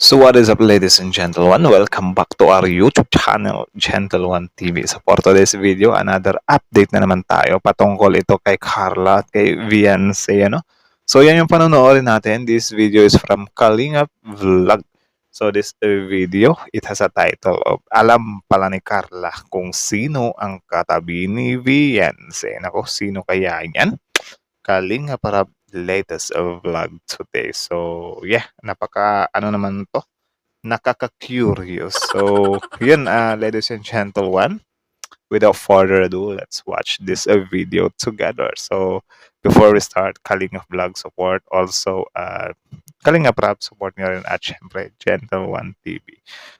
So what is up, ladies and gentlemen? Welcome back to our YouTube channel, Gentle One TV. So for today's video, another update na naman tayo patungkol ito kay Carla at kay Viancy, ano? So yan yung panonoodin natin. This video is from Kalingap Vlog. So this video, it has a title of Alam pala ni Carla kung sino ang katabi ni Viancy. Nako, sino kaya yan? Kalinga para latest vlog today. So, yeah, ano naman to? Nakaka-curious. So, yun, ladies and gentlemen, without further ado, let's watch this video together. So, before we start, Kalinga Vlog support, also, Kalinga Prab support nyo rin at syempre, Gentle One TV.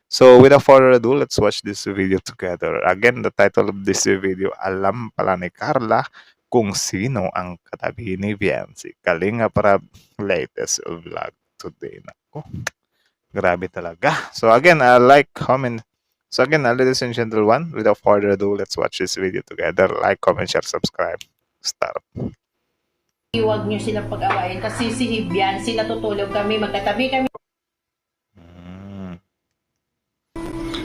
So, without further ado, let's watch this video together. Again, the title of this video, Alam pala ni Carla kung sino ang katabi ni Viancy. Kalinga Prab latest vlog today. Nako, grabe talaga. So again, like, comment. So again, ladies and gentlemen, without further ado, let's watch this video together. Like, comment, share, subscribe. Start. Huwag niyo silang pag-awayin kasi si Viancy natutulog kami, magkatabi kami.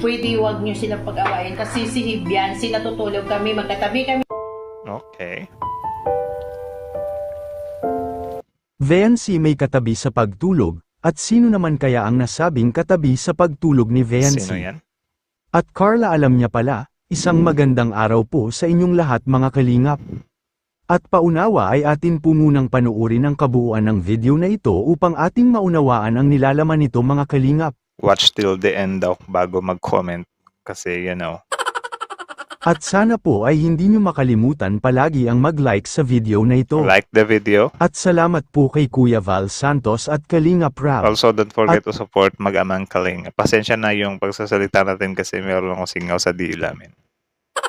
Pwede huwag niyo silang pag-awayin kasi si Viancy natutulog kami, magkatabi kami. Okay. Viancy may katabi sa pagtulog, at sino naman kaya ang nasabing katabi sa pagtulog ni Viancy? Sino yan? At Carla, alam niya pala, isang magandang araw po sa inyong lahat mga kalingap. At paunawa ay atin po munang panuorin ang kabuuan ng video na ito upang ating maunawaan ang nilalaman nito mga kalingap. Watch till the end daw bago mag-comment kasi At sana po ay hindi nyo makalimutan palagi ang mag-like sa video na ito. like the video. At salamat po kay Kuya Val Santos at Kalinga Prab. Also, don't forget to support Mag-amang Kalinga. Pasensya na yung pagsasalita natin kasi meron akong singaw sa dila, men.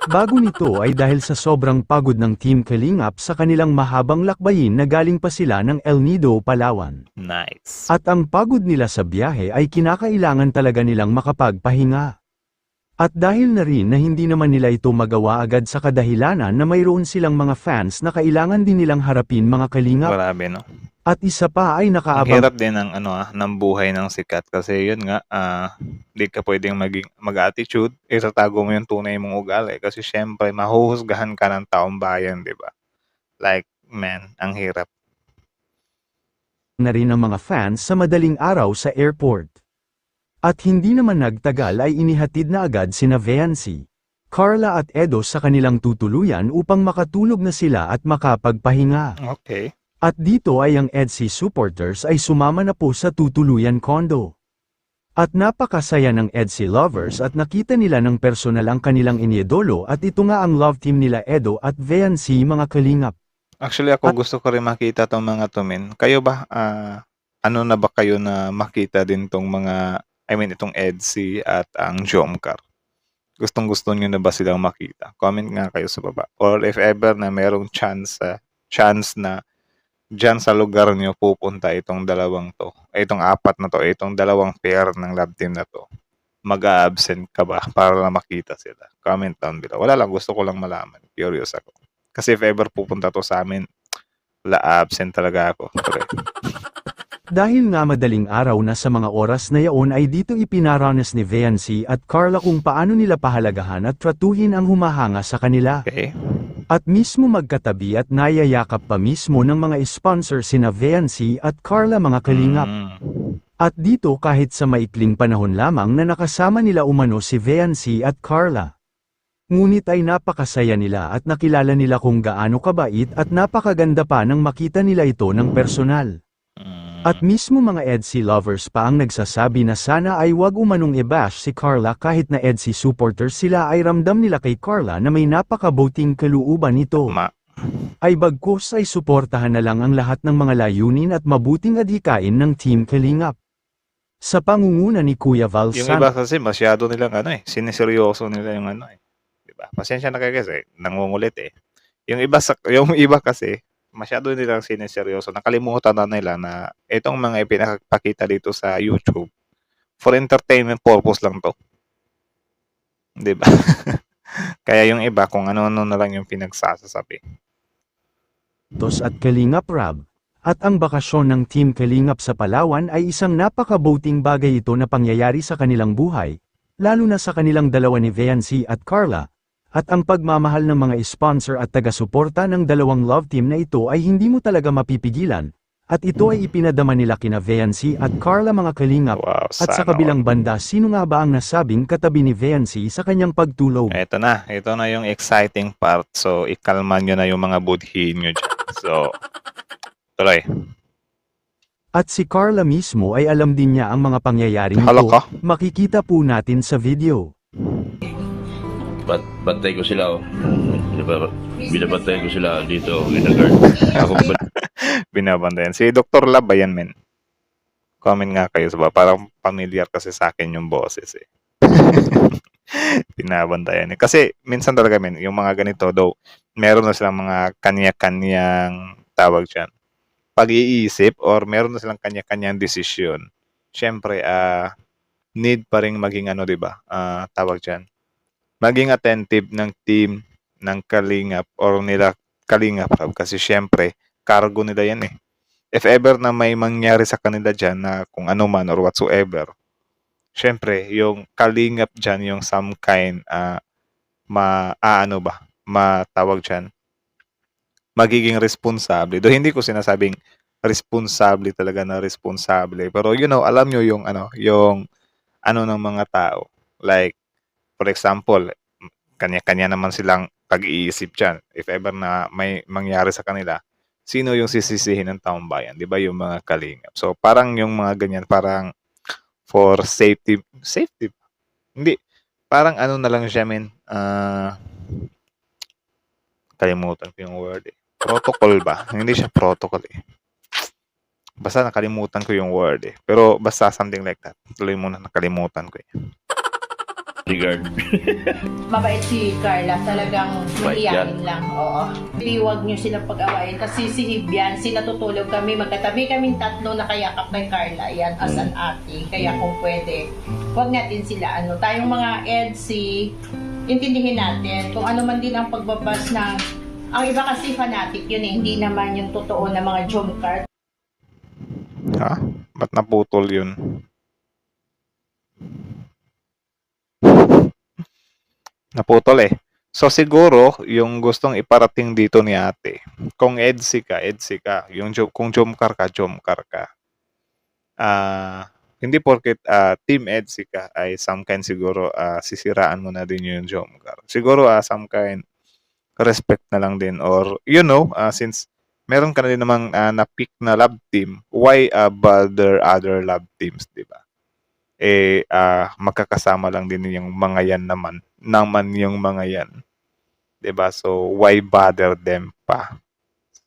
Bago nito ay dahil sa sobrang pagod ng Team Kalingap sa kanilang mahabang lakbayin na galing pa sila ng El Nido, Palawan. Nice. At ang pagod nila sa biyahe ay kinakailangan talaga nilang makapagpahinga. At dahil na rin na hindi naman nila ito magawa agad sa kadahilanan na mayroon silang mga fans na kailangan din nilang harapin mga kalingap. Grabe, no? At isa pa ay Ang nakaabang hirap din ng ng buhay ng sikat kasi yun nga, di ka pwedeng mag-attitude, itatago mo yung tunay mong ugali kasi syempre mahuhusgahan ka ng taong bayan, di ba? Like, man, ang hirap. na rin ang mga fans sa madaling araw sa airport. At hindi naman nagtagal ay inihatid na agad sina Viancy, Carla at Edo sa kanilang tutuluyan upang makatulog na sila at makapagpahinga. Okay. At dito ay ang EDC supporters ay sumama na po sa tutuluyan condo. At napakasaya ng EDC lovers at nakita nila ng personal ang kanilang iniidolo at ito nga ang love team nila Edo at Viancy mga kalingap. Actually, ako gusto ko rin makita tong mga tumin. Kayo ba, ano na ba kayo na makita din tong mga, itong EDC at ang Jomcar? Gustong-gusto nyo na ba silang makita? Comment nga kayo sa baba. Or if ever na merong chance na dyan sa lugar nyo pupunta itong dalawang to, itong apat na to, itong dalawang pair ng love team na to, mag-a-absent ka ba para na makita sila? Comment down below. Wala lang, gusto ko lang malaman. Curious ako. Kasi if ever pupunta to sa amin, absent talaga ako. Dahil nga madaling araw na sa mga oras na yaon ay dito ipinaranas ni Viancy at Carla kung paano nila pahalagahan at tratuhin ang humahanga sa kanila. Okay? At mismo magkatabi at nayayakap pa mismo ng mga sponsor sina Viancy at Carla mga kalingap. At dito kahit sa maikling panahon lamang na nakasama nila umano si Viancy at Carla. Ngunit ay napakasaya nila at nakilala nila kung gaano kabait at napakaganda pa nang makita nila ito ng personal. At mismo mga EDC lovers pa ang nagsasabi na sana ay wag umanong i-bash si Carla kahit na EDC supporters sila ay ramdam nila kay Carla na may napakabuting kalooban nito. Ay bagkus ay suportahan na lang ang lahat ng mga layunin at mabuting adhikain ng Team Kalingap. Sa pangunguna ni Kuya Val Yung iba kasi masyado nilang siniseryoso nila yung diba? Pasensya na kayo kasi, nangungulit eh. Yung iba kasi, masyado nilang siniseryoso. Nakalimutan na nila na itong mga ipinakapakita dito sa YouTube, for entertainment purpose lang to. Diba? Kaya yung iba, kung ano-ano na lang yung pinagsasasabi. at Kalinga Prab, At ang bakasyon ng Team Kalingap sa Palawan ay isang napakabuting bagay ito na pangyayari sa kanilang buhay, lalo na sa kanilang dalawa ni Viancy at Carla. At ang pagmamahal ng mga sponsor at taga-suporta ng dalawang love team na ito ay hindi mo talaga mapipigilan. At ito ay ipinadama nila kina Viancy at Carla mga Kalingap. Wow, At sa sana kabilang all. banda, sino nga ba ang nasabing katabi ni Viancy sa kanyang pagtulog? Ito na yung exciting part. So, ikalma nyo na yung mga budhi nyo dyan. So, tuloy. At si Carla mismo ay alam din niya ang mga pangyayaring Hala ito. ka? Makikita po natin sa video. Bantay ko sila, oh. Binabantay ko sila dito, ginagard. Ako ba? Binabantayan. Si Dr. Lab ba yan, men? Comment nga kayo sa baba. Parang familiar kasi sa akin yung boses eh. Binabantayan eh. Kasi minsan talaga, men, yung mga ganito, though, meron na silang mga kanya-kanyang tawag dyan, pag-iisip or meron na silang kanya-kanyang desisyon. Siyempre, need pa rin maging ano, di ba? Tawag dyan, maging attentive ng team ng Kalingap or nila Kalingap Hub kasi syempre cargo nila yan eh. If ever na may mangyari sa kanila dyan na kung ano man or whatsoever, syempre yung Kalingap dyan yung some kind matawag dyan, magiging responsable. Do hindi ko sinasabing responsable talaga na responsable, pero alam nyo yung yung ng mga tao. Like, for example, kanya-kanya naman silang pag-iisip dyan. If ever na may mangyari sa kanila, sino yung sisisihin ng taong bayan? Di ba yung mga Kalingap? So, parang yung mga ganyan, parang for safety. Safety? Hindi. Parang na lang siya, men. Kalimutan ko yung word eh. Protocol ba? Hindi siya protocol eh. Basta nakalimutan ko yung word eh. Pero basta something like that. Tuloy muna, nakalimutan ko eh. Regard. Mabait si Carla, talagang Mabait mahiyain lang. Oo. Hindi, huwag niyo sila pag-awayin kasi si Hibyansi, natutulog kami, magkatabi kaming tatlo nakayakap kay Carla, yan as an ate. Kaya kung pwede, huwag natin sila tayong mga EDC, intindihin natin kung ano man din ang pagbabas ng, ang iba kasi fanatic yun eh, hindi naman yung totoo na mga jump Ha? Ba't naputol yun? Naputol eh. So siguro, yung gustong iparating dito ni ate, kung EDSI ka. Kung Jomcar ka. Hindi porket team EDSI ka ay some kind siguro sisiraan mo na din yung Jomcar. Siguro some kind respect na lang din or since meron ka na din namang na-pick na lab team, why bother other lab teams, di ba? Magkakasama lang din yung mga yan naman yung mga yan. Diba? So, why bother them pa?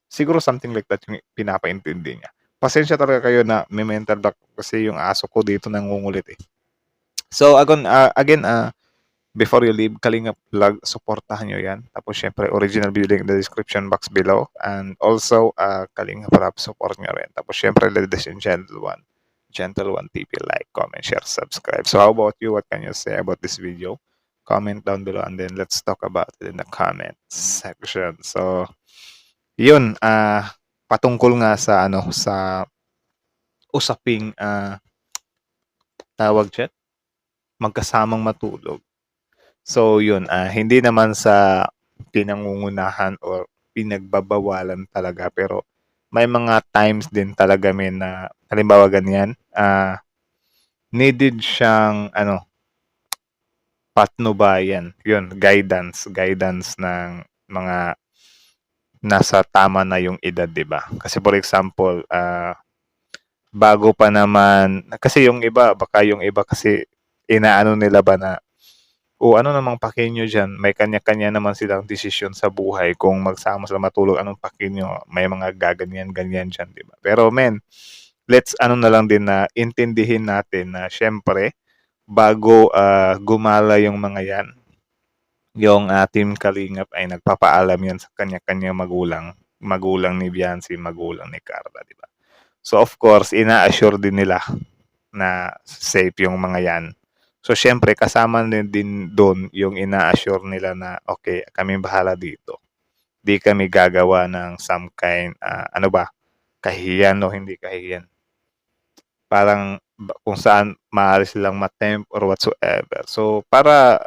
Siguro something like that yung pinapaintindi niya. Pasensya talaga kayo na may mental block kasi yung aso ko dito nangungulit eh. So, again, before you leave, Kalingap Vlog, supportahan nyo yan. Tapos, syempre, original video link in the description box below. And also, Kalingap Rap, support nyo rin. Tapos, syempre, ladies and gentlemen, Gentle One TV, like, comment, share, subscribe. So, how about you? What can you say about this video? Comment down below and then let's talk about it in the comment section. So, yun, patungkol nga sa sa usaping tawag chat, magkasamang matulog. So, yun, hindi naman sa pinangungunahan or pinagbabawalan talaga, pero may mga times din talaga na halimbawa ganyan, needed siyang patnubayan, yun, guidance ng mga nasa tama na yung edad, di ba? Kasi for example, bago pa naman, kasi yung iba kasi inaano nila ba na, ano namang pakin nyo dyan, may kanya-kanya naman silang desisyon sa buhay kung magsama sila matulog, anong pakin nyo, may mga gaganyan-ganyan dyan, di ba? Pero men, let's na lang din na intindihin natin na syempre, bago gumala yung mga yan, yung Team Kalingap ay nagpapaalam yan sa kanya-kanya magulang ni Viancy, magulang ni Carla, di ba? So of course, ina-assure din nila na safe yung mga yan. So syempre, kasama din doon yung ina-assure nila na okay, kami bahala dito. Di kami gagawa ng some kind, kahiyan o hindi kahiyan. Parang kung saan maaari silang matempt or whatsoever. So, para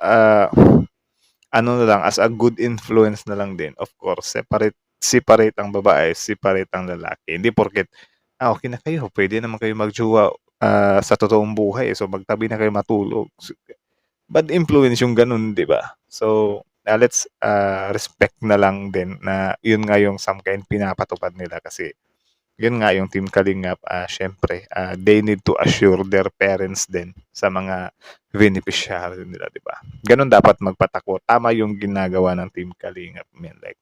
ano na lang, as a good influence na lang din, of course, separate ang babae, separate ang lalaki. Hindi porket, okay na kayo, pwede naman kayo magjowa sa totoong buhay. So, magtabi na kayo matulog. Bad influence yung ganun, di ba? So, let's respect na lang din na yun nga yung some kind pinapatupad nila kasi yun nga yung Team Kalingap, syempre, they need to assure their parents din sa mga beneficiary nila, di ba? Ganun dapat magpatakbo. Tama yung ginagawa ng Team Kalingap. I mean, like,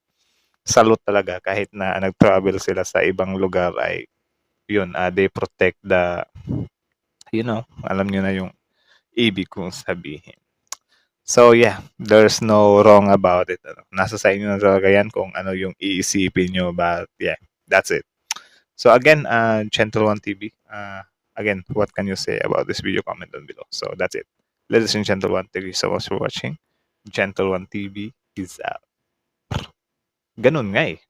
salute talaga kahit na nag-travel sila sa ibang lugar ay yun, they protect the, alam nyo na yung ibig kong sabihin. So yeah, there's no wrong about it. Nasa sa inyo na talaga yan kung ano yung iisipin nyo, but yeah, that's it. So again, Gentle One TV, again, what can you say about this video? Comment down below. So that's it. Ladies and Gentle One, thank you so much for watching. Gentle One TV is out. Ganun nga eh.